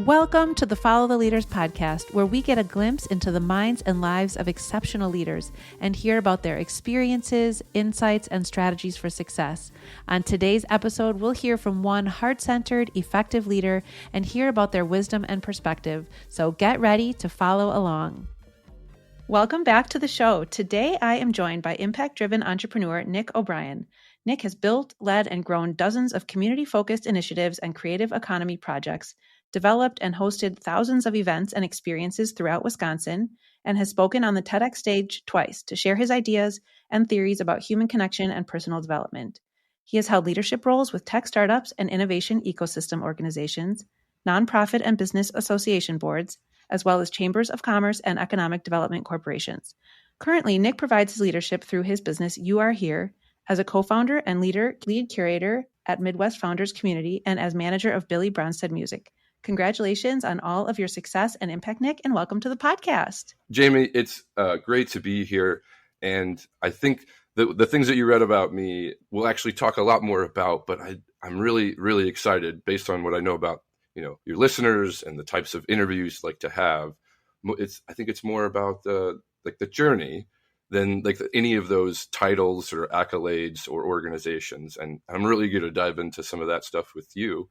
Welcome to the Follow the Leaders podcast, where we get a glimpse into the minds and lives of exceptional leaders and hear about their experiences, insights, and strategies for success. On today's episode, we'll hear from one heart-centered, effective leader and hear about their wisdom and perspective. So get ready to follow along. Welcome back to the show. Today, I am joined by impact-driven entrepreneur Nick O'Brien. Nick has built, led, and grown dozens of community-focused initiatives and creative economy projects, developed and hosted thousands of events and experiences throughout Wisconsin, and has spoken on the TEDx stage twice to share his ideas and theories about human connection and personal development. He has held leadership roles with tech startups and innovation ecosystem organizations, nonprofit and business association boards, as well as chambers of commerce and economic development corporations. Currently, Nick provides his leadership through his business, You Are Here, as a co-founder and lead curator at Midwest Founders Community, and as manager of Billy Bronsted Music. Congratulations on all of your success and impact, Nick, and welcome to the podcast. Jamie, it's great to be here. And I think the things that you read about me we'll actually talk a lot more about, but I'm really, really excited based on what I know about, your listeners and the types of interviews you like to have. I think it's more about the journey than any of those titles or accolades or organizations. And I'm really going to dive into some of that stuff with you,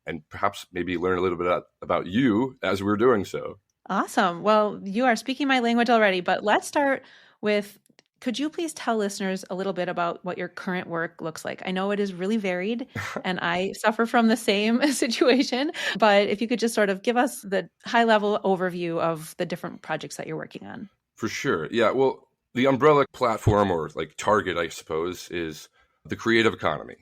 and perhaps maybe learn a little bit about you as we're doing so. Awesome. Well, you are speaking my language already, but let's start with, could you please tell listeners a little bit about what your current work looks like? I know it is really varied and I suffer from the same situation, but if you could just sort of give us the high level overview of the different projects that you're working on. For sure. Yeah. Well, the umbrella platform or target, I suppose, is the creative economy.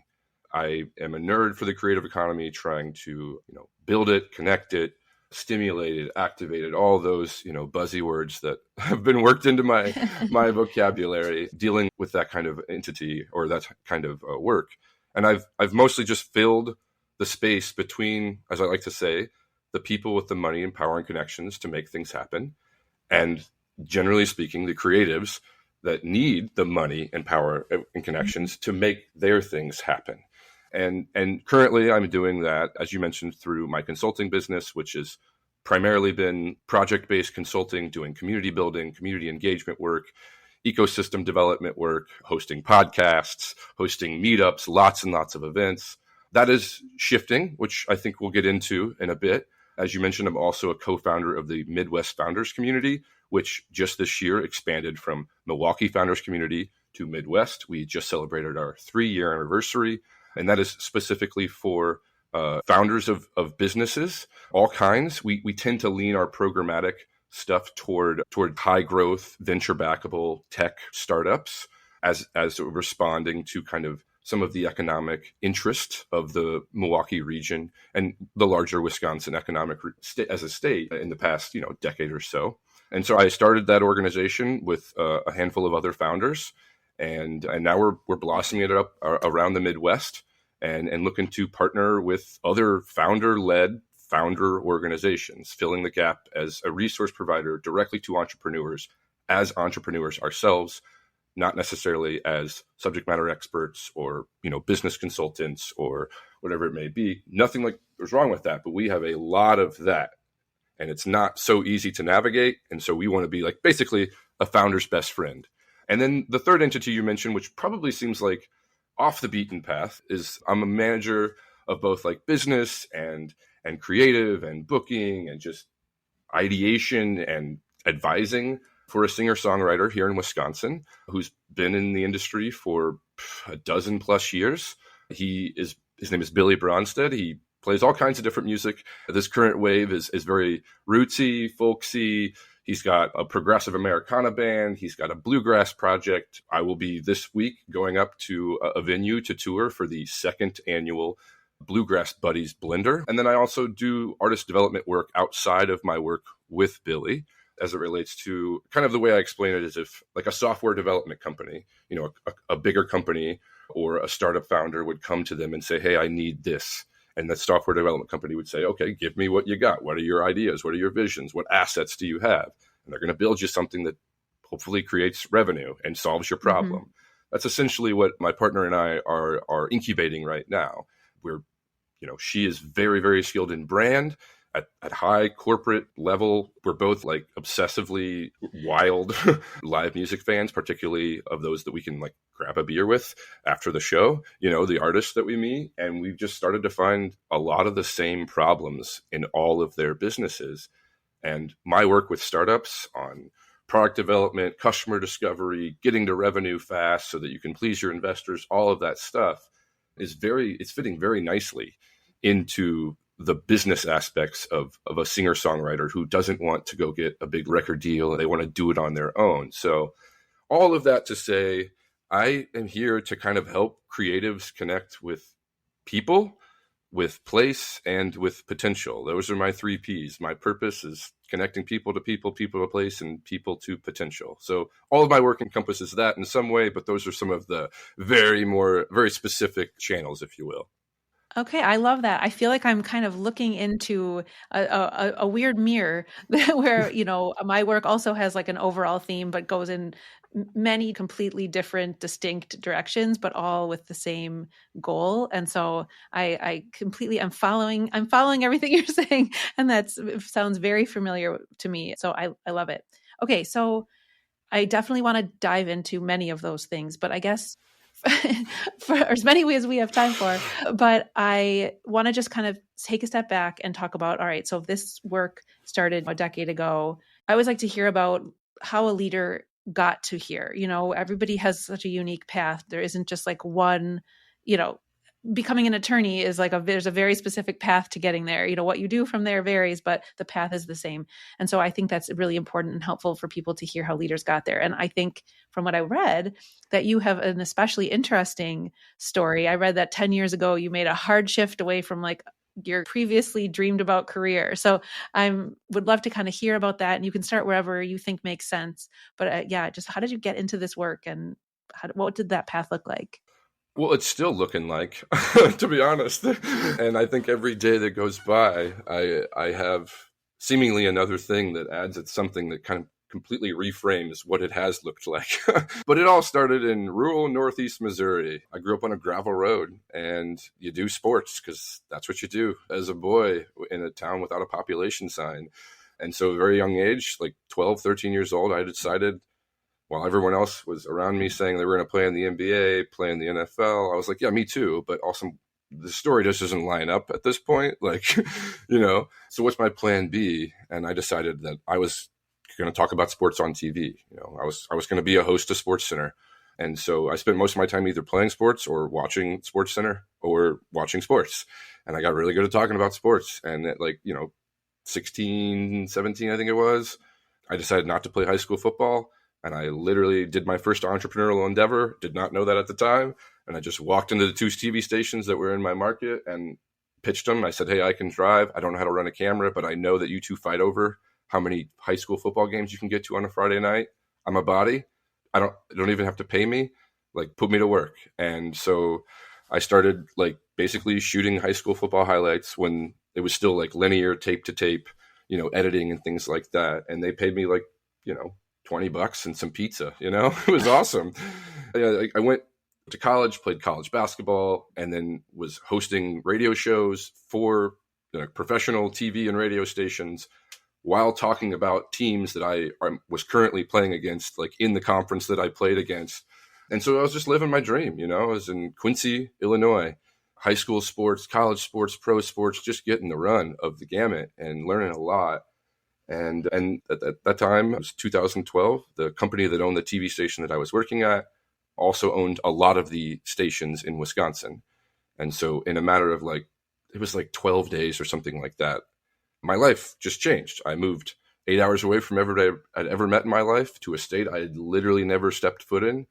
I am a nerd for the creative economy, trying to, build it, connect it, stimulate it, activate it, all those, buzzy words that have been worked into my vocabulary, dealing with that kind of entity or that kind of work. And I've mostly just filled the space between, as I like to say, the people with the money and power and connections to make things happen, and generally speaking, the creatives that need the money and power and connections to make their things happen. And currently I'm doing that, as you mentioned, through my consulting business, which has primarily been project-based consulting, doing community building, community engagement work, ecosystem development work, hosting podcasts, hosting meetups, lots and lots of events. That is shifting, which I think we'll get into in a bit. As you mentioned, I'm also a co-founder of the Midwest Founders Community, which just this year expanded from Milwaukee Founders Community to Midwest. We just celebrated our 3-year anniversary. And that is specifically for founders of businesses, all kinds. We tend to lean our programmatic stuff toward high growth, venture backable tech startups as responding to kind of some of the economic interest of the Milwaukee region and the larger Wisconsin economic as a state in the past decade or so. And so I started that organization with a handful of other founders. And now we're blossoming it up around the Midwest and looking to partner with other founder-led founder organizations, filling the gap as a resource provider directly to entrepreneurs, as entrepreneurs ourselves, not necessarily as subject matter experts or business consultants or whatever it may be. Nothing there's wrong with that, but we have a lot of that, and it's not so easy to navigate. And so we want to be basically a founder's best friend. And then the third entity you mentioned, which probably seems like off the beaten path, is I'm a manager of both business and creative and booking and just ideation and advising for a singer-songwriter here in Wisconsin who's been in the industry for a dozen plus years. His name is Billy Bronsted. He plays all kinds of different music. This current wave is very rootsy, folksy. He's got a progressive Americana band. He's got a bluegrass project. I will be this week going up to a venue to tour for the 2nd annual Bluegrass Buddies Blender. And then I also do artist development work outside of my work with Billy, as it relates to kind of the way I explain it is if a software development company, a bigger company or a startup founder would come to them and say, hey, I need this. And the software development company would say, okay, give me what you got. What are your ideas? What are your visions? What assets do you have? And they're going to build you something that hopefully creates revenue and solves your problem. Mm-hmm. That's essentially what my partner and I are incubating right now. She is very, very skilled in brand. at high corporate level, we're both like obsessively wild live music fans, particularly of those that we can like grab a beer with after the show, the artists that we meet. And we've just started to find a lot of the same problems in all of their businesses. And my work with startups on product development, customer discovery, getting to revenue fast so that you can please your investors, all of that stuff it's fitting very nicely into the business aspects of a singer-songwriter who doesn't want to go get a big record deal. They want to do it on their own. So all of that to say, I am here to kind of help creatives connect with people, with place, and with potential. Those are my 3 Ps. My purpose is connecting people to people, people to place, and people to potential. So all of my work encompasses that in some way, but those are some of the very specific channels, if you will. Okay, I love that. I feel like I'm kind of looking into a weird mirror where, my work also has like an overall theme, but goes in many completely different, distinct directions, but all with the same goal. And so I'm following everything you're saying. And it sounds very familiar to me. So I love it. Okay, so I definitely want to dive into many of those things, but I guess for as many ways we have time for, but I want to just kind of take a step back and talk about, all right, so if this work started a decade ago, I always like to hear about how a leader got to here. Everybody has such a unique path. There isn't just like one, becoming an attorney is like there's a very specific path to getting there. What you do from there varies, but the path is the same. And so I think that's really important and helpful for people to hear how leaders got there. And I think from what I read that you have an especially interesting story. I read that 10 years ago, you made a hard shift away from like your previously dreamed about career. So I would love to kind of hear about that. And you can start wherever you think makes sense. But just how did you get into this work and what did that path look like? Well, it's still looking like, to be honest. And I think every day that goes by, I have seemingly another thing that adds at something that kind of completely reframes what it has looked like. But it all started in rural Northeast Missouri. I grew up on a gravel road, and you do sports because that's what you do as a boy in a town without a population sign. And so at a very young age, like 12, 13 years old, I decided, while everyone else was around me saying they were going to play in the NBA, play in the NFL, I was like, yeah, me too. But also, the story just doesn't line up at this point. Like, so what's my plan B? And I decided that I was going to talk about sports on TV. I was going to be a host of SportsCenter. And so I spent most of my time either playing sports or watching SportsCenter or watching sports. And I got really good at talking about sports. And at 16, 17, I think it was, I decided not to play high school football. And I literally did my first entrepreneurial endeavor, did not know that at the time. And I just walked into the 2 TV stations that were in my market and pitched them. I said, hey, I can drive. I don't know how to run a camera, but I know that you two fight over how many high school football games you can get to on a Friday night. I'm a body. I don't even have to pay me. Like, put me to work. And so I started basically shooting high school football highlights when it was still linear tape to tape, editing and things like that. And they paid me $20 and some pizza, it was awesome. I went to college, played college basketball, and then was hosting radio shows for professional TV and radio stations while talking about teams that I was currently playing against, in the conference that I played against. And so I was just living my dream, I was in Quincy, Illinois, high school sports, college sports, pro sports, just getting the run of the gamut and learning a lot. And at that time, it was 2012, the company that owned the TV station that I was working at also owned a lot of the stations in Wisconsin. And so in a matter of it was 12 days or something like that, my life just changed. I moved 8 hours away from everybody I'd ever met in my life to a state I had literally never stepped foot in,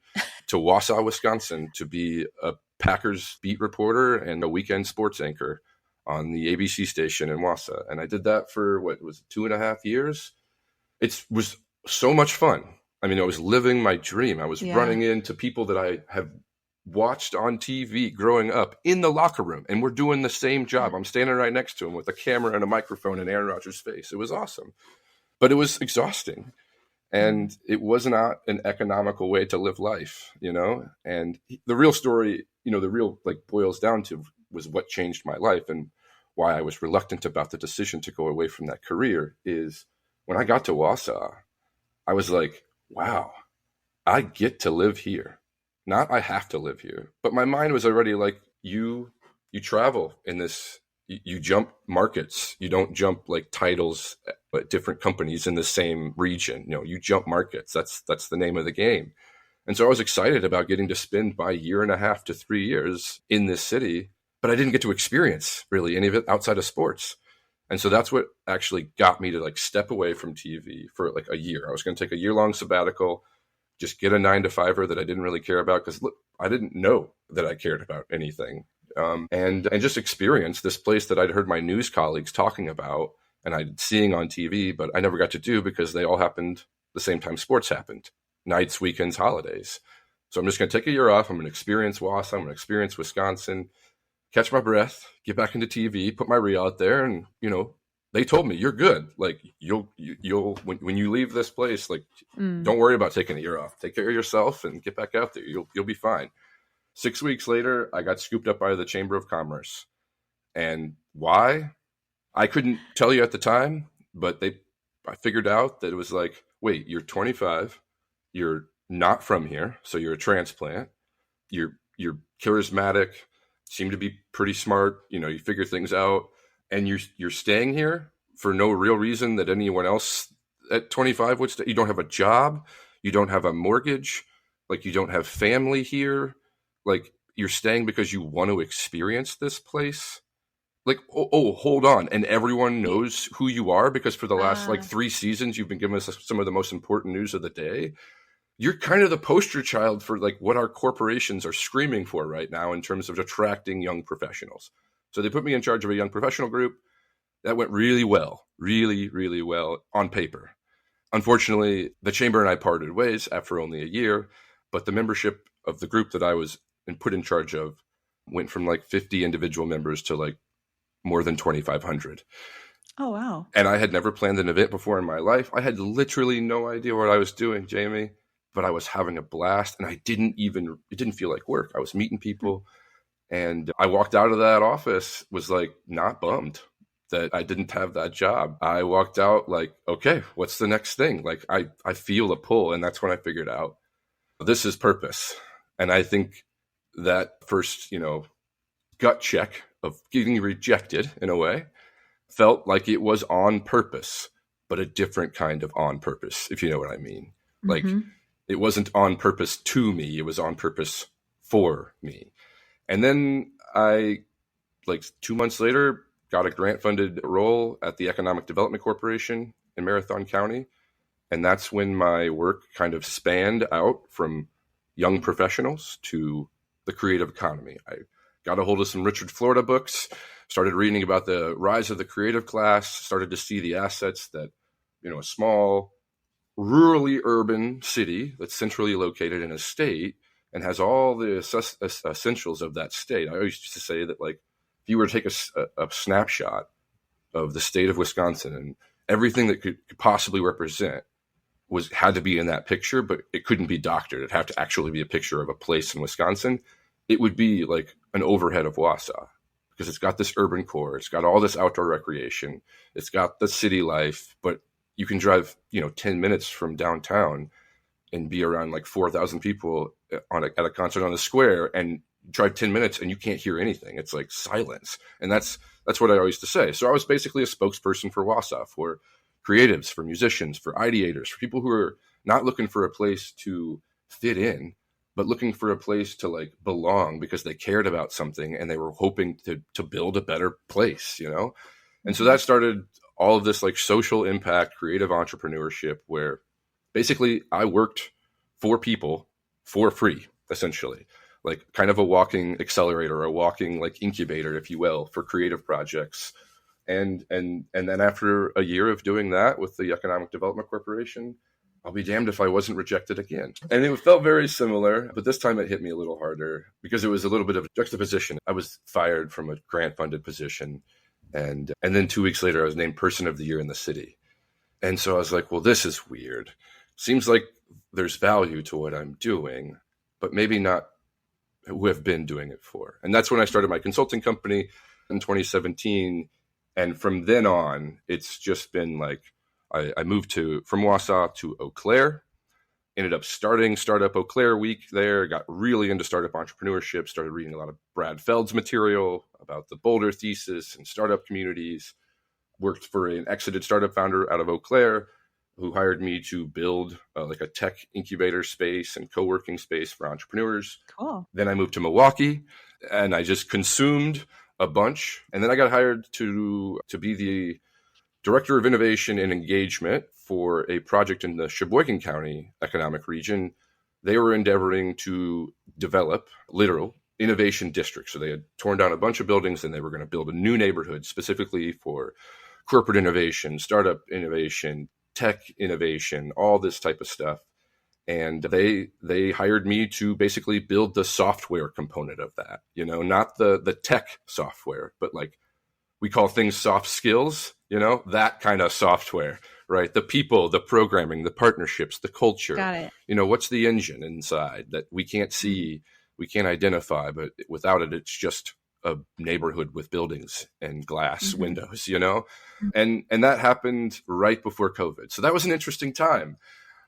to Wausau, Wisconsin, to be a Packers beat reporter and a weekend sports anchor on the ABC station in Wausau. And I did that for 2.5 years. It was so much fun. I mean, I was living my dream. I was running into people that I have watched on TV growing up in the locker room, and we're doing the same job. I'm standing right next to him with a camera and a microphone in Aaron Rodgers' face. It was awesome, but it was exhausting. And it was not an economical way to live life, and the real story, the real boils down to was what changed my life. And why I was reluctant about the decision to go away from that career is when I got to Wausau, I was like, wow, I get to live here. Not I have to live here. But my mind was already like, you travel in this, you jump markets. You don't jump like titles at different companies in the same region. You jump markets. That's the name of the game. And so I was excited about getting to spend my 1.5 to 3 years in this city, but I didn't get to experience really any of it outside of sports. And so that's what actually got me to like step away from TV for like a year. I was going to take a year-long sabbatical, just get a 9-to-5er that I didn't really care about because I didn't know that I cared about anything. And just experience this place that I'd heard my news colleagues talking about and I'd seeing on TV, but I never got to do because they all happened the same time sports happened. Nights, weekends, holidays. So I'm just going to take a year off. I'm going to experience Wausau. I'm going to experience Wisconsin, catch my breath, get back into TV, put my reel out there. And, they told me, you're good. Like you'll when you leave this place, like, don't worry about taking a year off. Take care of yourself and get back out there. You'll be fine. 6 weeks later, I got scooped up by the Chamber of Commerce. And why? I couldn't tell you at the time, but I figured out that it was like, wait, you're 25. You're not from here, so you're a transplant. You're charismatic, seem to be pretty smart. You figure things out, and you're staying here for no real reason that anyone else at 25 would stay. You don't have a job, you don't have a mortgage, like you don't have family here. Like you're staying because you want to experience this place. Like, oh, hold on. And everyone knows who you are because for the last 3 seasons, you've been giving us some of the most important news of the day. You're kind of the poster child for like what our corporations are screaming for right now in terms of attracting young professionals. So they put me in charge of a young professional group. That went really well, really, really well on paper. Unfortunately, the chamber and I parted ways after only a year, but the membership of the group that I was put in charge of went from like 50 individual members to like more than 2,500. Oh, wow. And I had never planned an event before in my life. I had literally no idea what I was doing, Jamie, but I was having a blast and it didn't feel like work. I was meeting people and I walked out of that office, was like not bummed that I didn't have that job. I walked out like, okay, what's the next thing? Like I feel a pull. And that's when I figured out this is purpose. And I think that first, gut check of getting rejected in a way felt like it was on purpose, but a different kind of on purpose, if you know what I mean. Like it wasn't on purpose to me. It was on purpose for me. And then I, like 2 months later, got a grant-funded role at the Economic Development Corporation in Marathon County. And that's when my work kind of spanned out from young professionals to the creative economy. I got a hold of some Richard Florida books, started reading about the rise of the creative class, started to see the assets that, a small, rurally urban city that's centrally located in a state and has all the essentials of that state. I always used to say that, like, if you were to take a snapshot of the state of Wisconsin and everything that could possibly represent had to be in that picture, but it couldn't be doctored. It'd have to actually be a picture of a place in Wisconsin. It would be like an overhead of Wausau because it's got this urban core. It's got all this outdoor recreation. It's got the city life, but you can drive, 10 minutes from downtown and be around like 4,000 people at a concert on the square and drive 10 minutes and you can't hear anything. It's like silence. And that's what I always used to say. So I was basically a spokesperson for Wausau, for creatives, for musicians, for ideators, for people who are not looking for a place to fit in, but looking for a place to like belong because they cared about something and they were hoping to build a better place, And so that started all of this like social impact, creative entrepreneurship, where basically I worked for people for free, essentially, like kind of a walking accelerator, a walking like incubator, if you will, for creative projects. And then after a year of doing that with the Economic Development Corporation, I'll be damned if I wasn't rejected again. And it felt very similar, but this time it hit me a little harder because it was a little bit of a juxtaposition. I was fired from a grant-funded position. And then 2 weeks later, I was named Person of the Year in the city. And so I was like, well, this is weird. Seems like there's value to what I'm doing, but maybe not who I've been doing it for. And that's when I started my consulting company. in 2017. And from then on, it's just been like I moved from Wausau to Eau Claire, ended up starting Startup Eau Claire Week there, got really into startup entrepreneurship, started reading a lot of Brad Feld's material about the Boulder thesis and startup communities, worked for an exited startup founder out of Eau Claire who hired me to build like a tech incubator space and co-working space for entrepreneurs. Cool. Then I moved to Milwaukee and I just consumed a bunch. And then I got hired to be the director of innovation and engagement for a project in the Sheboygan County economic region. They were endeavoring to develop literal innovation districts. So they had torn down a bunch of buildings and they were going to build a new neighborhood specifically for corporate innovation, startup innovation, tech innovation, all this type of stuff. And they hired me to basically build the software component of that, not the tech software, but like we call things soft skills, that kind of software, right? The people, the programming, the partnerships, the culture. Got it. What's the engine inside that we can't see, we can't identify, but without it, it's just a neighborhood with buildings and glass windows, and that happened right before COVID. So that was an interesting time.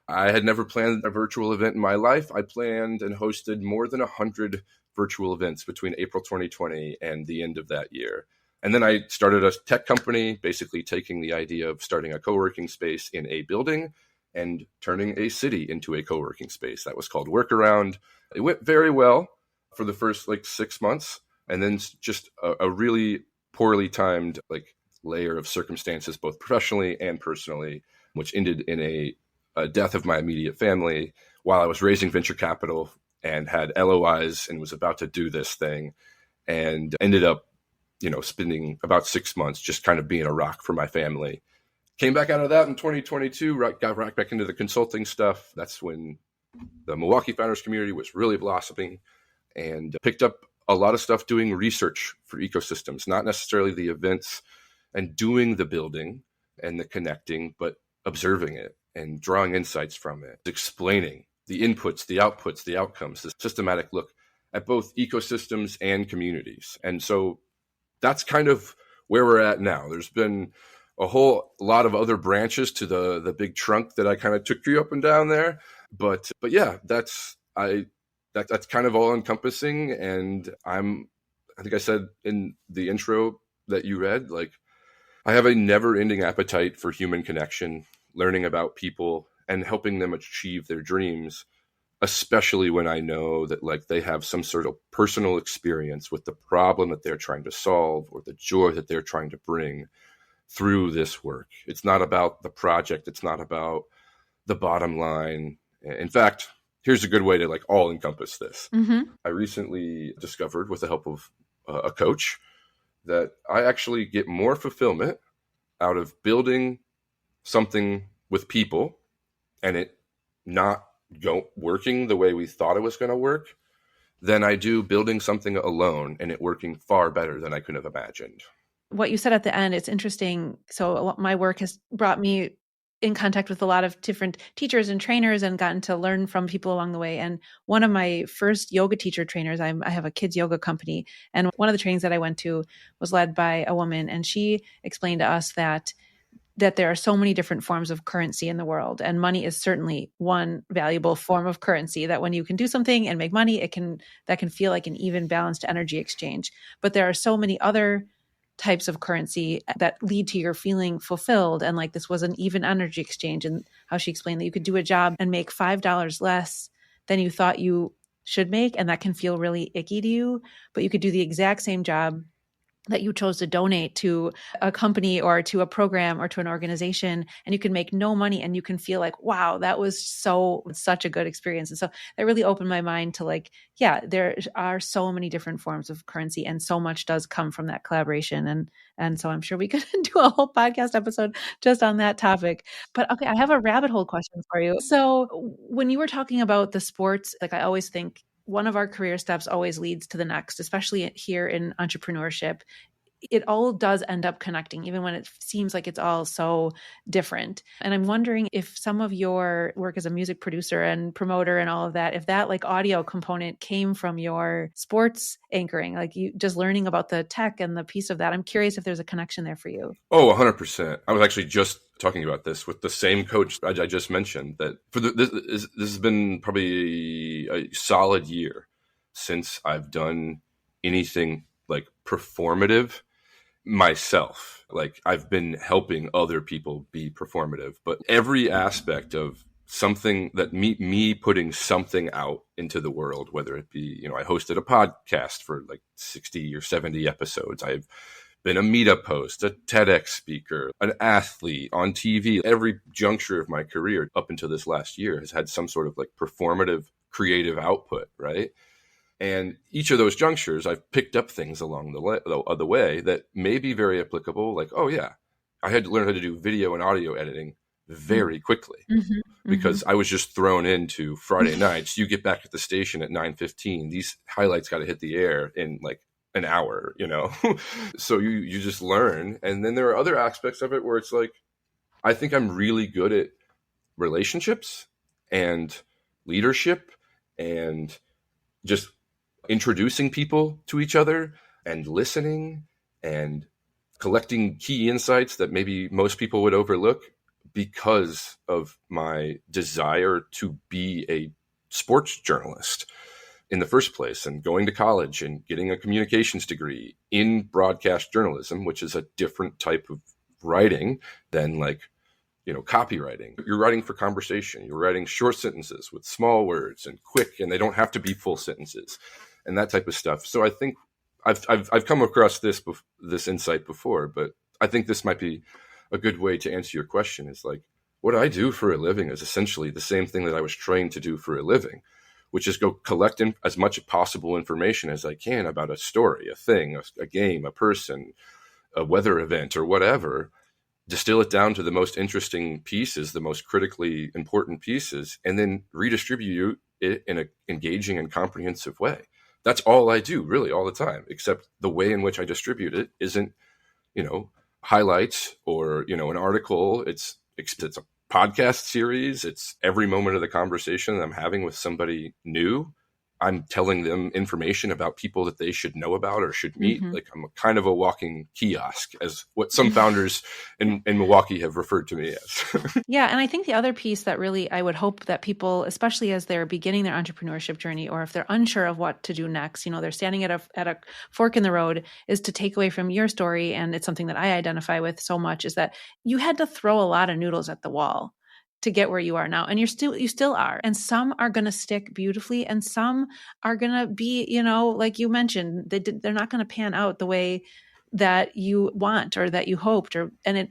I had never planned a virtual event in my life. I planned and hosted more than 100 virtual events between April 2020 and the end of that year. And then I started a tech company, basically taking the idea of starting a co-working space in a building and turning a city into a co-working space. That was called Workaround. It went very well for the first 6 months. And then just a really poorly timed layer of circumstances, both professionally and personally, which ended in a death of my immediate family while I was raising venture capital and had LOIs and was about to do this thing, and ended up, spending about 6 months just kind of being a rock for my family. Came back out of that in 2022, got right back into the consulting stuff. That's when the Milwaukee founders community was really blossoming, and picked up a lot of stuff doing research for ecosystems, not necessarily the events and doing the building and the connecting, but observing it and drawing insights from it, explaining the inputs, the outputs, the outcomes, the systematic look at both ecosystems and communities. And so that's kind of where we're at now. There's been a whole lot of other branches to the big trunk that I kind of took you up and down there. But yeah, that's kind of all encompassing. And I think I said in the intro that you read, I have a never ending appetite for human connection, learning about people and helping them achieve their dreams, especially when I know that they have some sort of personal experience with the problem that they're trying to solve or the joy that they're trying to bring through this work. It's not about the project. It's not about the bottom line. In fact, here's a good way to all encompass this. I recently discovered, with the help of a coach, that I actually get more fulfillment out of building something with people and it not working the way we thought it was going to work than I do building something alone and it working far better than I could have imagined. What you said at the end, it's interesting. So my work has brought me in contact with a lot of different teachers and trainers and gotten to learn from people along the way. And one of my first yoga teacher trainers, I have a kids yoga company. And one of the trainings that I went to was led by a woman. And she explained to us that there are so many different forms of currency in the world. And money is certainly one valuable form of currency, that when you can do something and make money, that can feel like an even balanced energy exchange. But there are so many other types of currency that lead to your feeling fulfilled. And this was an even energy exchange. And how she explained that you could do a job and make $5 less than you thought you should make. And that can feel really icky to you, but you could do the exact same job that you chose to donate to a company or to a program or to an organization, and you can make no money and you can feel wow, that was such a good experience. And so that really opened my mind to there are so many different forms of currency and so much does come from that collaboration. And so I'm sure we could do a whole podcast episode just on that topic. But okay, I have a rabbit hole question for you. So when you were talking about the sports, I always think one of our career steps always leads to the next, especially here in entrepreneurship. it all does end up connecting, even when it seems like it's all so different. And I'm wondering if some of your work as a music producer and promoter and all of that, if that like audio component came from your sports anchoring, like you just learning about the tech and the piece of that. I'm curious if there's a connection there for you. Oh, 100%. I was actually just talking about this with the same coach I just mentioned, that this has been probably a solid year since I've done anything like performative myself. Like I've been helping other people be performative, but every aspect of something that me putting something out into the world, whether it be, I hosted a podcast for like 60 or 70 episodes. I've been a meetup host, a TEDx speaker, an athlete on TV. Every juncture of my career up until this last year has had some sort of like performative creative output, right? And each of those junctures, I've picked up things along the way that may be very applicable. Like, oh yeah, I had to learn how to do video and audio editing very quickly because I was just thrown into Friday nights. You get back at the station at 9:15. These highlights got to hit the air in like an hour, So you just learn. And then there are other aspects of it where it's like, I think I'm really good at relationships and leadership and just introducing people to each other and listening and collecting key insights that maybe most people would overlook because of my desire to be a sports journalist in the first place, and going to college and getting a communications degree in broadcast journalism, which is a different type of writing than like, copywriting. You're writing for conversation. You're writing short sentences with small words and quick, and they don't have to be full sentences and that type of stuff. So I think I've come across this insight before, but I think this might be a good way to answer your question. Is like, what I do for a living is essentially the same thing that I was trained to do for a living, which is go collect as much possible information as I can about a story, a thing, a game, a person, a weather event, or whatever, distill it down to the most interesting pieces, the most critically important pieces, and then redistribute it in an engaging and comprehensive way. That's all I do really all the time, except the way in which I distribute it isn't, highlights or, an article. It's a podcast series. It's every moment of the conversation that I'm having with somebody new. I'm telling them information about people that they should know about or should meet. Like I'm kind of a walking kiosk, as what some founders in Milwaukee have referred to me as. Yeah. And I think the other piece that really I would hope that people, especially as they're beginning their entrepreneurship journey, or if they're unsure of what to do next, they're standing at a fork in the road, is to take away from your story. And it's something that I identify with so much, is that you had to throw a lot of noodles at the wall to get where you are now. And you still are. And some are going to stick beautifully and some are going to be, like you mentioned, they're not going to pan out the way that you want or that you hoped, and it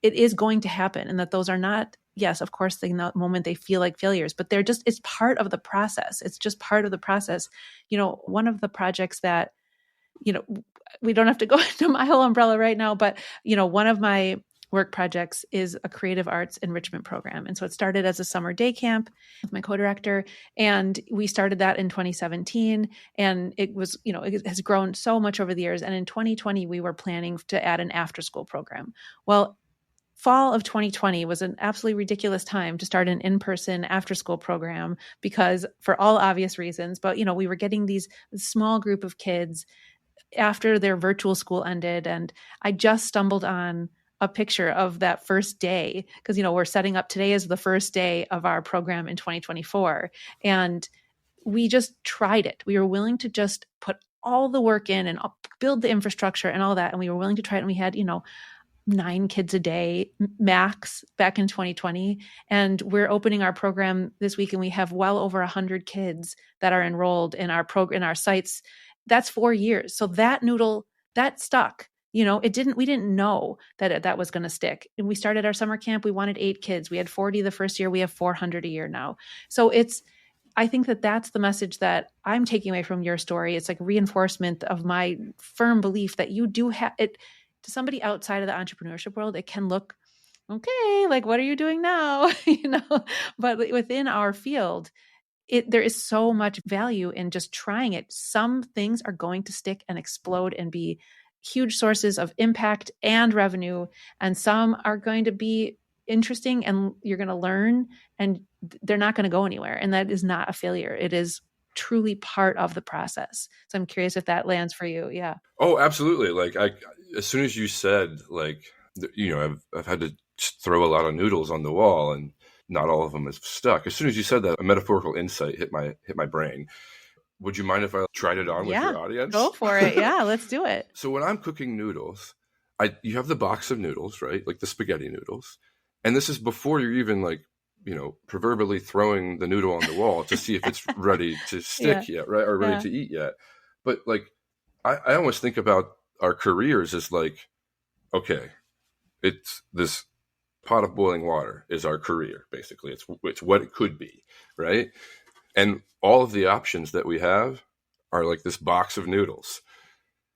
is going to happen. And that those are not, yes, of course, the moment they feel like failures, but it's part of the process. It's just part of the process. One of the projects that, we don't have to go into my whole umbrella right now, but, one of my work projects is a creative arts enrichment program. And so it started as a summer day camp with my co-director. And we started that in 2017. And it was, it has grown so much over the years. And in 2020, we were planning to add an after school program. Well, fall of 2020 was an absolutely ridiculous time to start an in-person after school program because for all obvious reasons, but, we were getting these small group of kids after their virtual school ended. And I just stumbled on a picture of that first day because, we're setting up today as the first day of our program in 2024. And we just tried it. We were willing to just put all the work in and build the infrastructure and all that. And we were willing to try it. And we had, 9 kids a day max back in 2020. And we're opening our program this week and we have well over 100 kids that are enrolled in our program, in our sites. That's 4 years. So that noodle, that stuck. We didn't know that was going to stick. And we started our summer camp. We wanted 8 kids. We had 40 the first year. We have 400 a year now. So I think that's the message that I'm taking away from your story. It's like reinforcement of my firm belief that you do have it. To somebody outside of the entrepreneurship world, it can look, okay, like, what are you doing now? But within our field, there is so much value in just trying it. Some things are going to stick and explode and be huge sources of impact and revenue, and some are going to be interesting and you're going to learn, and they're not going to go anywhere. And that is not a failure. It is truly part of the process. So I'm curious if that lands for you. Yeah. Oh, absolutely. Like as soon as you said, like, I've had to throw a lot of noodles on the wall and not all of them have stuck. As soon as you said that, a metaphorical insight hit my brain. Would you mind if I tried it on with your audience? Go for it. Yeah, let's do it. So when I'm cooking noodles, you have the box of noodles, right? Like the spaghetti noodles. And this is before you're even like, proverbially throwing the noodle on the wall to see if it's ready to stick yet, right? Or ready to eat yet. But like, I almost think about our careers as like, okay, it's this pot of boiling water is our career, basically. It's what it could be, right? And all of the options that we have are like this box of noodles.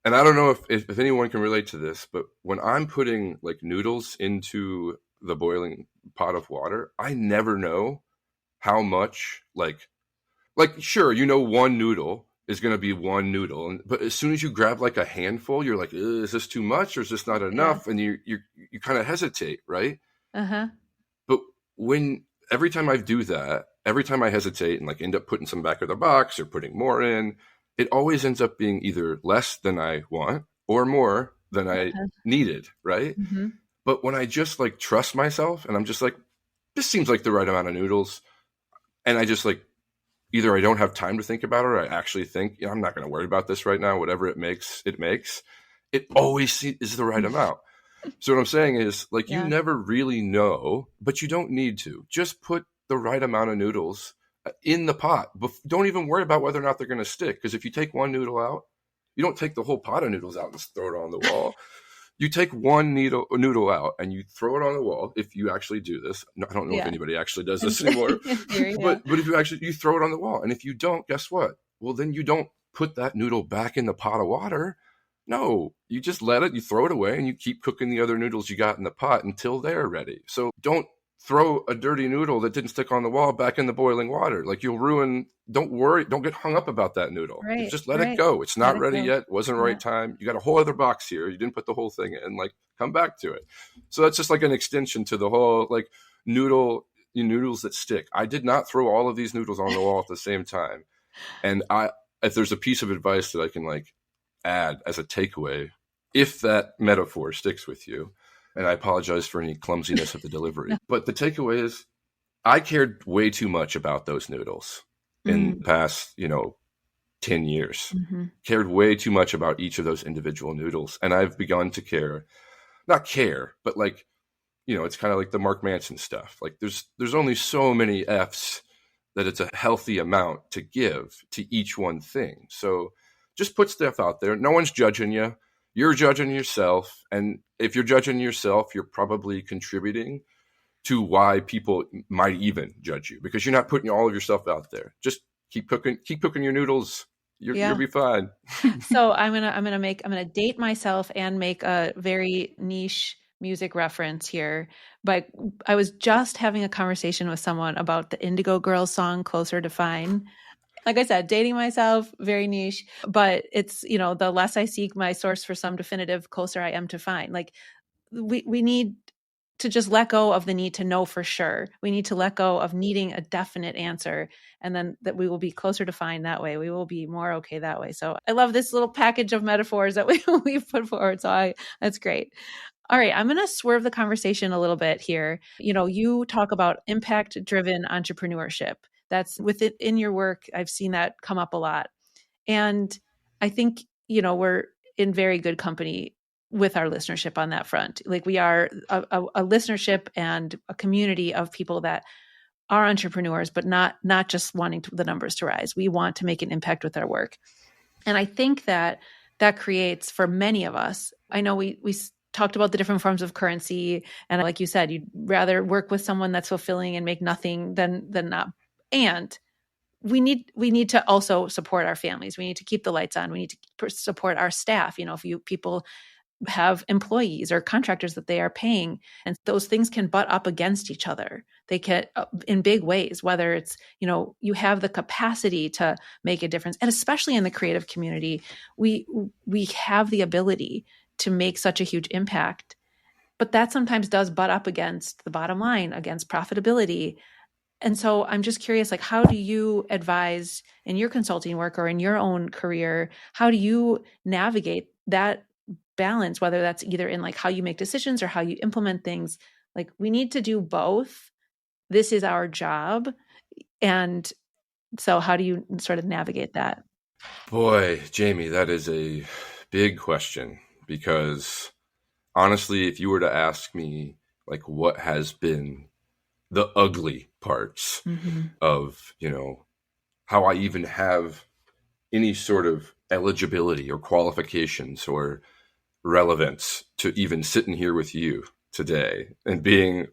And I don't know if anyone can relate to this, but when I'm putting like noodles into the boiling pot of water, I never know how much like sure, one noodle is going to be one noodle, but as soon as you grab like a handful, you're like, is this too much or is this not enough? And you kind of hesitate, right? But every time I do that, every time I hesitate and like end up putting some back of the box or putting more in, it always ends up being either less than I want or more than I needed, right? But when I just like trust myself and I'm just like, this seems like the right amount of noodles, and I just like, either I don't have time to think about it or I actually think, I'm not going to worry about this right now, whatever it makes, it always is the right amount. So what I'm saying is like, you never really know, but you don't need to. Just put the right amount of noodles in the pot. Don't even worry about whether or not they're going to stick. Because if you take one noodle out, you don't take the whole pot of noodles out and throw it on the wall. You take one noodle out and you throw it on the wall. If you actually do this, I don't know if anybody actually does this anymore, but if you throw it on the wall, and if you don't, guess what? Well, then you don't put that noodle back in the pot of water. No, you just let it, you throw it away, and you keep cooking the other noodles you got in the pot until they're ready. So don't throw a dirty noodle that didn't stick on the wall back in the boiling water. Like you'll ruin, don't worry, don't get hung up about that noodle. Right, just let it go. It's not ready yet. Wasn't the right time. You got a whole other box here. You didn't put the whole thing in, like come back to it. So that's just like an extension to the whole like noodles that stick. I did not throw all of these noodles on the wall at the same time. And if there's a piece of advice that I can like add as a takeaway, if that metaphor sticks with you, and I apologize for any clumsiness of the delivery. But the takeaway is I cared way too much about those noodles in the past, 10 years. Cared way too much about each of those individual noodles. And I've begun to not care, but like, it's kind of like the Mark Manson stuff. Like there's only so many F's that it's a healthy amount to give to each one thing. So just put stuff out there. No one's judging you. You're judging yourself. And if you're judging yourself, you're probably contributing to why people might even judge you, because you're not putting all of yourself out there. Just keep cooking your noodles. You'll be fine. So I'm gonna date myself and make a very niche music reference here. But I was just having a conversation with someone about the Indigo Girls song "Closer to Fine." Like I said, dating myself, very niche, but it's, the less I seek my source for some definitive, closer I am to find. Like we need to just let go of the need to know for sure. We need to let go of needing a definite answer, and then that we will be closer to find that way. We will be more okay that way. So I love this little package of metaphors that we've put forward. So that's great. All right, I'm going to swerve the conversation a little bit here. You talk about impact-driven entrepreneurship. That's within your work. I've seen that come up a lot. And I think, we're in very good company with our listenership on that front. Like we are a listenership and a community of people that are entrepreneurs, but not just wanting the numbers to rise. We want to make an impact with our work. And I think that creates, for many of us, I know we talked about the different forms of currency. And like you said, you'd rather work with someone that's fulfilling and make nothing than not. And we need to also support our families. We need to keep the lights on. We need to support our staff. If people have employees or contractors that they are paying. And those things can butt up against each other. They can in big ways, whether it's, you have the capacity to make a difference. And especially in the creative community, we have the ability to make such a huge impact. But that sometimes does butt up against the bottom line, against profitability. And so I'm just curious, like, how do you advise in your consulting work or in your own career? How do you navigate that balance, whether that's either in like how you make decisions or how you implement things? Like, we need to do both. This is our job. And so how do you sort of navigate that? Boy, Jamie, that is a big question, because honestly, if you were to ask me, like, what has been the ugly parts of, how I even have any sort of eligibility or qualifications or relevance to even sitting here with you today and being,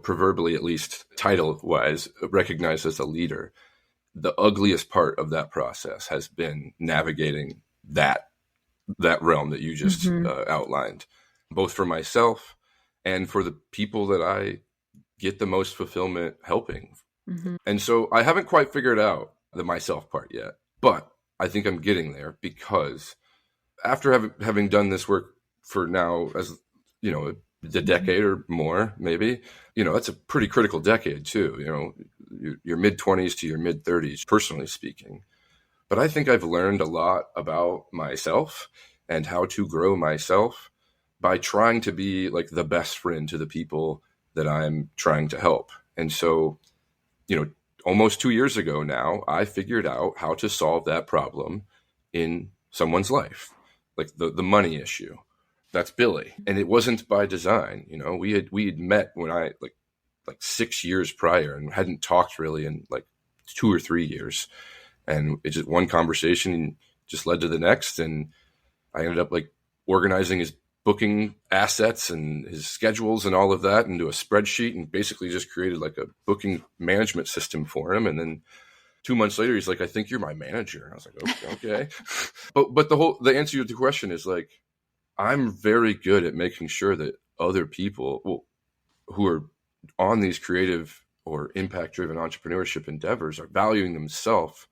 proverbially, at least title wise, recognized as a leader, the ugliest part of that process has been navigating that realm that you just outlined, both for myself and for the people that I get the most fulfillment helping. And so I haven't quite figured out the myself part yet, but I think I'm getting there, because after having done this work for now, as the decade or more, maybe, that's a pretty critical decade too, your mid-20s to your mid-30s, personally speaking. But I think I've learned a lot about myself and how to grow myself by trying to be like the best friend to the people that I'm trying to help. And so, almost 2 years ago now, I figured out how to solve that problem in someone's life, like the money issue. That's Billy. And it wasn't by design. We had met when I like 6 years prior and hadn't talked really in like 2 or 3 years. And it just, one conversation just led to the next. And I ended up like organizing his booking assets and his schedules and all of that into a spreadsheet, and basically just created like a booking management system for him. And then 2 months later, he's like, "I think you're my manager." And I was like, okay. But the answer to the question is like, I'm very good at making sure that other people who are on these creative or impact-driven entrepreneurship endeavors are valuing themselves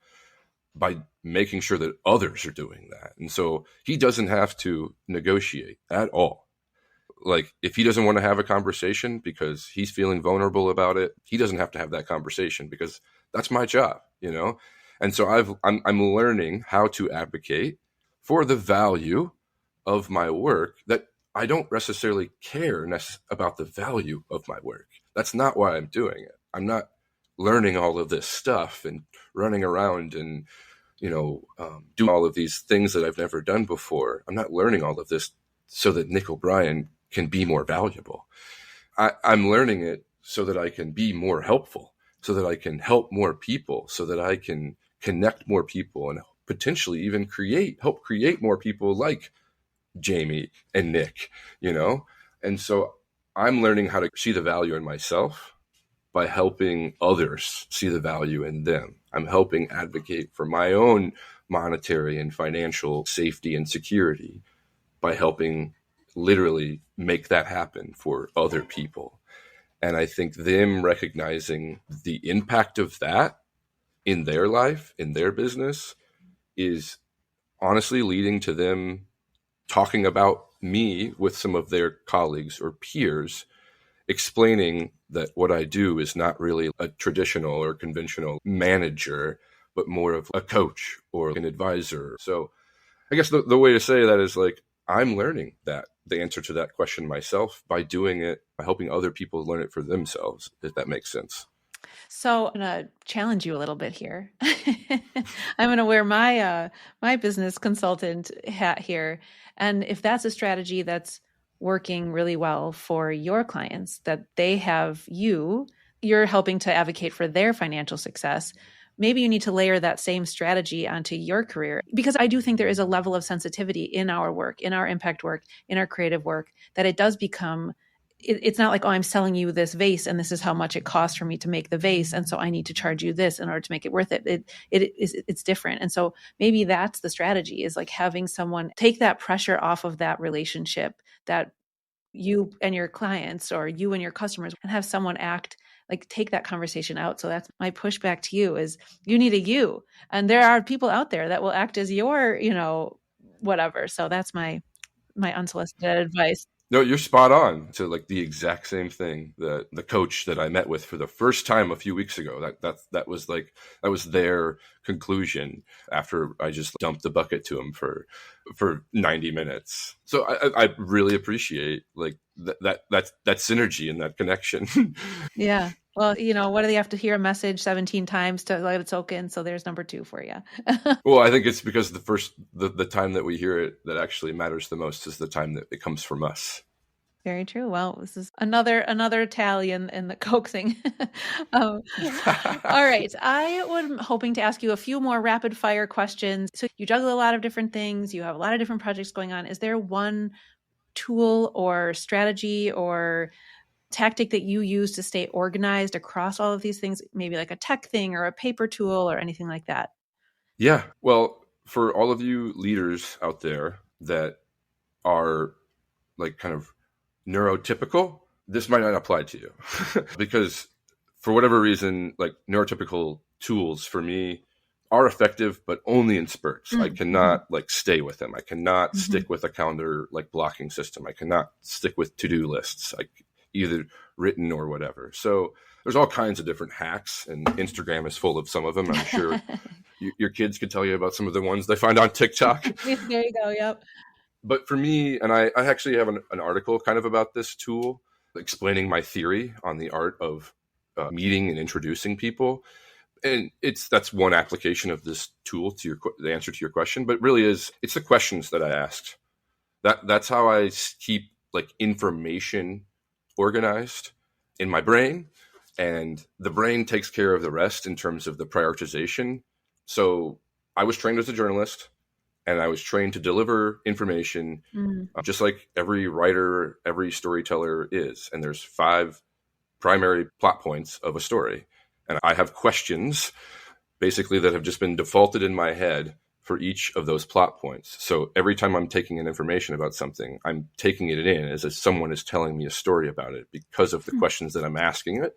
by making sure that others are doing that. And so he doesn't have to negotiate at all. Like, if he doesn't want to have a conversation because he's feeling vulnerable about it, he doesn't have to have that conversation, because that's my job, And so I'm learning how to advocate for the value of my work, that I don't necessarily care about the value of my work. That's not why I'm doing it. I'm not learning all of this stuff and running around and, doing all of these things that I've never done before. I'm not learning all of this so that Nick O'Brien can be more valuable. I'm learning it so that I can be more helpful, so that I can help more people, so that I can connect more people and potentially even help create more people like Jamie and Nick, And so I'm learning how to see the value in myself by helping others see the value in them. I'm helping advocate for my own monetary and financial safety and security by helping literally make that happen for other people. And I think them recognizing the impact of that in their life, in their business, is honestly leading to them talking about me with some of their colleagues or peers, explaining that what I do is not really a traditional or conventional manager, but more of a coach or an advisor. So I guess the way to say that is like, I'm learning the answer to that question myself by doing it, by helping other people learn it for themselves, if that makes sense. So I'm going to challenge you a little bit here. I'm going to wear my business consultant hat here. And if that's a strategy that's working really well for your clients, that they have you're helping to advocate for their financial success, maybe you need to layer that same strategy onto your career. Because I do think there is a level of sensitivity in our work, in our impact work, in our creative work, that it does become it's not like, oh, I'm selling you this vase and this is how much it costs for me to make the vase. And so I need to charge you this in order to make it worth it. It's different. And so maybe that's the strategy, is like having someone take that pressure off of that relationship that you and your clients or you and your customers, and have someone act like, take that conversation out. So that's my pushback to you, is you need a you. And there are people out there that will act as your, whatever. So that's my unsolicited advice. No, you're spot on to like the exact same thing that the coach that I met with for the first time a few weeks ago, that was their conclusion after I just dumped the bucket to him for 90 minutes. So I really appreciate like that synergy and that connection. Yeah. Well, what do they have to hear a message 17 times to let it soak in? So there's number 2 for you. Well, I think it's because the time that we hear it that actually matters the most is the time that it comes from us. Very true. Well, this is another tally in the coaxing. All right. I was hoping to ask you a few more rapid fire questions. So you juggle a lot of different things. You have a lot of different projects going on. Is there one tool or strategy or tactic that you use to stay organized across all of these things? Maybe like a tech thing or a paper tool or anything like that? Yeah. Well, for all of you leaders out there that are like kind of neurotypical, this might not apply to you because for whatever reason, like neurotypical tools for me are effective, but only in spurts. I cannot like stay with them. I cannot stick with a calendar like blocking system. I cannot stick with to-do lists, like either written or whatever. So there's all kinds of different hacks, and Instagram is full of some of them. I'm sure your kids could tell you about some of the ones they find on TikTok. There you go. Yep. But for me, and I actually have an article kind of about this tool, explaining my theory on the art of meeting and introducing people. And that's one application of this tool to the answer to your question, but really it's the questions that I asked. That's how I keep like information organized in my brain, and the brain takes care of the rest in terms of the prioritization. So I was trained as a journalist, and I was trained to deliver information just like every writer, every storyteller is. And there's 5 primary plot points of a story. And I have questions basically that have just been defaulted in my head for each of those plot points. So every time I'm taking in information about something, I'm taking it in as if someone is telling me a story about it because of the questions that I'm asking it.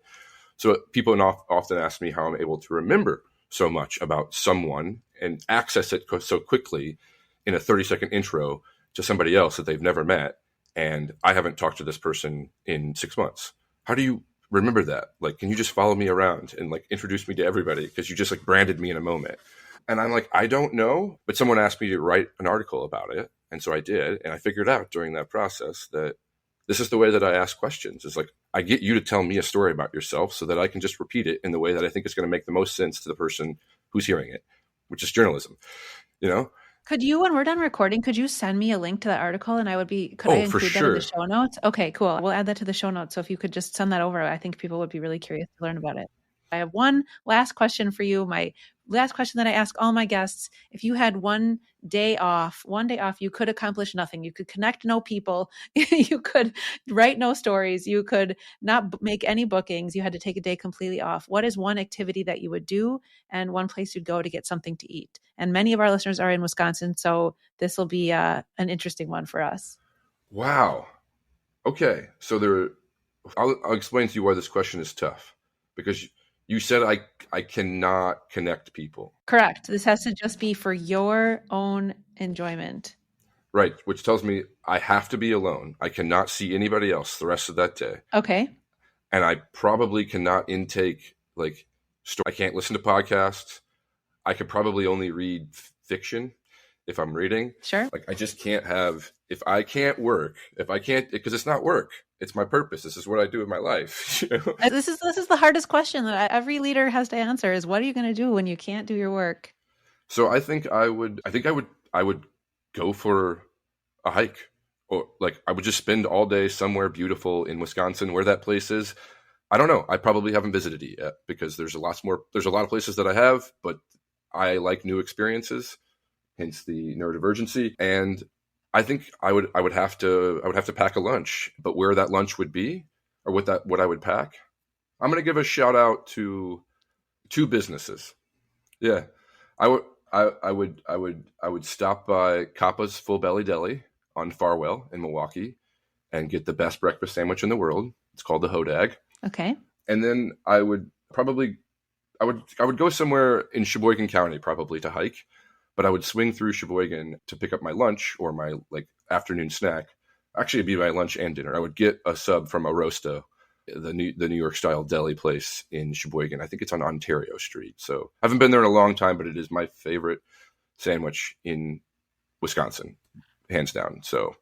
So people often ask me how I'm able to remember so much about someone and access it so quickly in a 30-second intro to somebody else that they've never met. And I haven't talked to this person in 6 months. How do you remember that? Like, can you just follow me around and like introduce me to everybody? Because you just like branded me in a moment. And I'm like, I don't know. But someone asked me to write an article about it. And so I did. And I figured out during that process that this is the way that I ask questions. It's like, I get you to tell me a story about yourself so that I can just repeat it in the way that I think is going to make the most sense to the person who's hearing it, which is journalism, Could you, when we're done recording, could you send me a link to that article, and I include that in the show notes? Okay, cool. We'll add that to the show notes. So if you could just send that over, I think people would be really curious to learn about it. I have one last question for you. My last question that I ask all my guests: if you had one day off, you could accomplish nothing. You could connect no people. You could write no stories. You could not make any bookings. You had to take a day completely off. What is one activity that you would do, and one place you'd go to get something to eat? And many of our listeners are in Wisconsin, so this will be an interesting one for us. Wow. Okay. So I'll explain to you why this question is tough, because you said I cannot connect people. Correct. This has to just be for your own enjoyment. Right, which tells me I have to be alone. I cannot see anybody else the rest of that day. Okay. And I probably cannot intake, I can't listen to podcasts. I could probably only read fiction if I'm reading. Sure. I just can't because it's not work. It's my purpose. This is what I do with my life. This is the hardest question that every leader has to answer: is what are you going to do when you can't do your work? So I think I would go for a hike, or I would just spend all day somewhere beautiful in Wisconsin, where that place is. I don't know. I probably haven't visited it yet, because there's a lot of places that I have, but I like new experiences, hence the neurodivergency. And I think I would have to pack a lunch, but where that lunch would be or what I would pack, I'm going to give a shout out to two businesses. Yeah. I would I would stop by Kappa's Full Belly Deli on Farwell in Milwaukee and get the best breakfast sandwich in the world. It's called the Hodag. Okay. And then I would go somewhere in Sheboygan County probably to hike, but I would swing through Sheboygan to pick up my lunch or my like afternoon snack. Actually, it'd be my lunch and dinner. I would get a sub from Arosta, the New York style deli place in Sheboygan. I think it's on Ontario Street. So I haven't been there in a long time, but it is my favorite sandwich in Wisconsin, hands down. So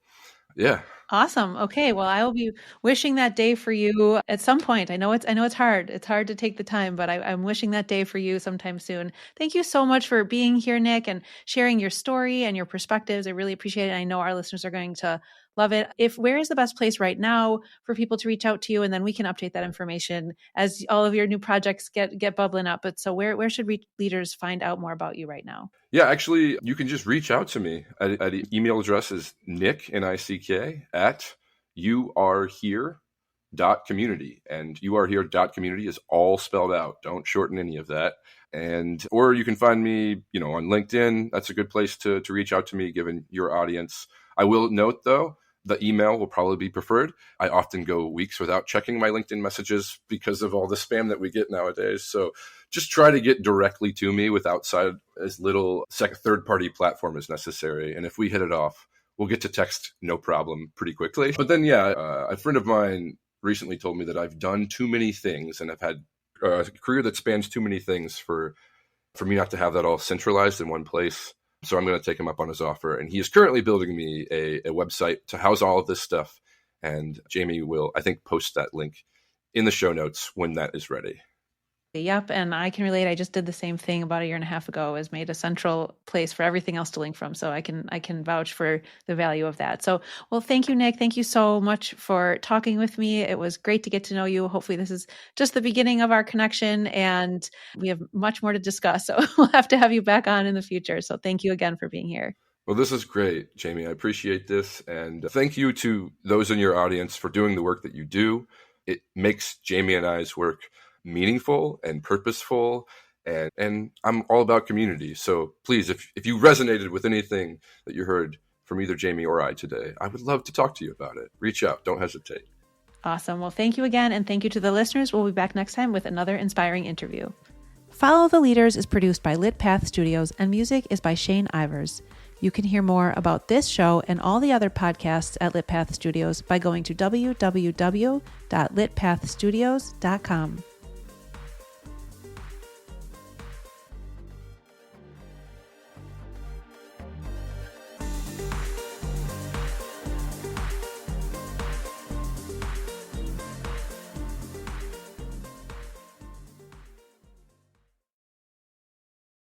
yeah. Awesome. Okay. Well, I will be wishing that day for you at some point. I know it's hard. It's hard to take the time, but I'm wishing that day for you sometime soon. Thank you so much for being here, Nick, and sharing your story and your perspectives. I really appreciate it. I know our listeners are going to love it. Where is the best place right now for people to reach out to you? And then we can update that information as all of your new projects get bubbling up. But so where should leaders find out more about you right now? Yeah, actually, you can just reach out to me at email address is Nick, Nick, at youarehere.community. And youarehere.community is all spelled out. Don't shorten any of that. Or you can find me, on LinkedIn. That's a good place to reach out to me, given your audience. I will note, though, the email will probably be preferred. I often go weeks without checking my LinkedIn messages because of all the spam that we get nowadays. So just try to get directly to me with outside as little third-party platform as necessary. And if we hit it off, we'll get to text no problem pretty quickly. But then, a friend of mine recently told me that I've done too many things and I've had a career that spans too many things for me not to have that all centralized in one place. So I'm going to take him up on his offer. And he is currently building me a website to house all of this stuff. And Jamie will, I think, post that link in the show notes when that is ready. Yep. And I can relate. I just did the same thing about 1.5 years ago, was made a central place for everything else to link from. So I can vouch for the value of that. So, well, thank you, Nick. Thank you so much for talking with me. It was great to get to know you. Hopefully this is just the beginning of our connection and we have much more to discuss. So we'll have to have you back on in the future. So thank you again for being here. Well, this is great, Jamie. I appreciate this. And thank you to those in your audience for doing the work that you do. It makes Jamie and I's work meaningful and purposeful, and I'm all about community. So please, if you resonated with anything that you heard from either Jamie or I today, I would love to talk to you about it. Reach out. Don't hesitate. Awesome. Well, thank you again. And thank you to the listeners. We'll be back next time with another inspiring interview. Follow the Leaders is produced by Lit Path Studios and music is by Shane Ivers. You can hear more about this show and all the other podcasts at Lit Path Studios by going to www.litpathstudios.com.